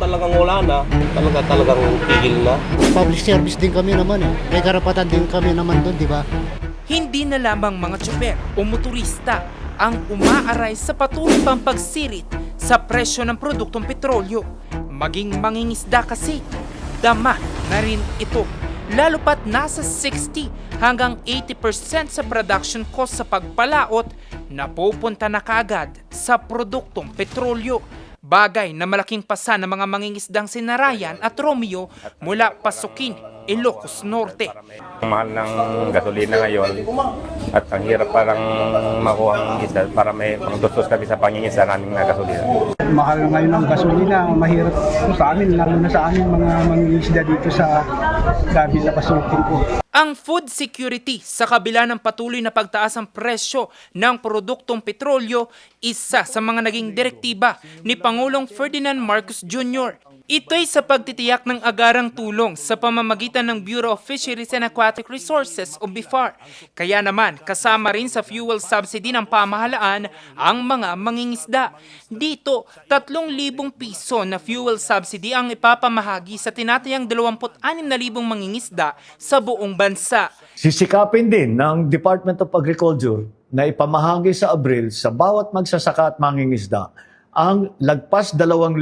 talagang wala na, talagang tigil na. Public service din kami naman eh. May karapatan din kami naman doon, di ba? Hindi na lamang mga tsoper o motorista ang umaaray sa patuloy pang pagsirit sa presyo ng produktong petrolyo. Maging mangingisda kasi, dama na rin ito. Lalo pat nasa 60 hanggang 80% sa production cost sa pagpalaot na pupunta na kaagad sa produktong petrolyo. Bagay na malaking pasa ng mga mangingisdang sina Ryan at Romeo mula Pasukin, Ilocos Norte. Ang mahal ng gasolina ngayon at ang hirap parang makuha ang isda para may pangtustos kami sa pangingisda namin na gasolina. Mahal ngayon ng gasolina, mahirap po sa amin, lalo na sa amin mga mangingisda dito sa gabi na Pasukin po. Ang food security sa kabila ng patuloy na pagtaas ng presyo ng produktong petrolyo, isa sa mga naging direktiba ni Pangulong Ferdinand Marcos Jr. Ito'y sa pagtitiyak ng agarang tulong sa pamamagitan ng Bureau of Fisheries and Aquatic Resources o BIFAR. Kaya naman, kasama rin sa fuel subsidy ng pamahalaan ang mga mangingisda. Dito, 3,000 piso na fuel subsidy ang ipapamahagi sa tinatayang 26,000 mangingisda sa buong bansa. Sisikapin din ng Department of Agriculture na ipamahagi sa Abril sa bawat magsasaka at mangingisda ang lagpas 2,000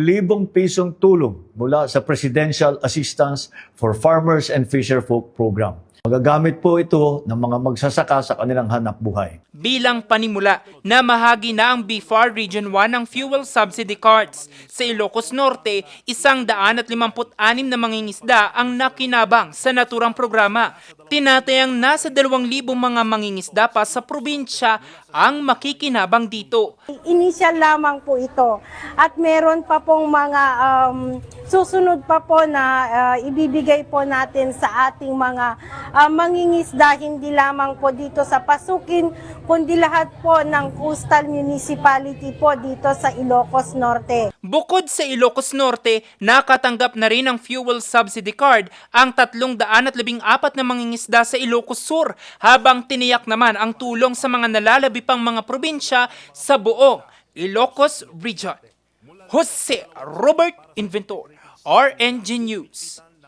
pisong tulong mula sa Presidential Assistance for Farmers and Fisherfolk Program. Magagamit po ito ng mga magsasaka sa kanilang hanap buhay. Bilang panimula na mahagi na ang BIFAR Region 1 ng fuel subsidy cards. Sa Ilocos Norte, 156 na mangingisda ang nakinabang sa naturang programa. Tinatayang nasa 2,000 mga mangingisda pa sa probinsya ang makikinabang dito. Initial lamang po ito at meron pa pong mga susunod pa po na ibibigay po natin sa ating mga mangingisda, hindi lamang po dito sa Pasukin, kundi lahat po ng coastal municipality po dito sa Ilocos Norte. Bukod sa Ilocos Norte, nakatanggap na rin ng fuel subsidy card ang 314 na mangingisda sa Ilocos Sur, habang tiniyak naman ang tulong sa mga nalalabi pang mga probinsya sa buong Ilocos Region. Jose Robert Inventor, RNG News.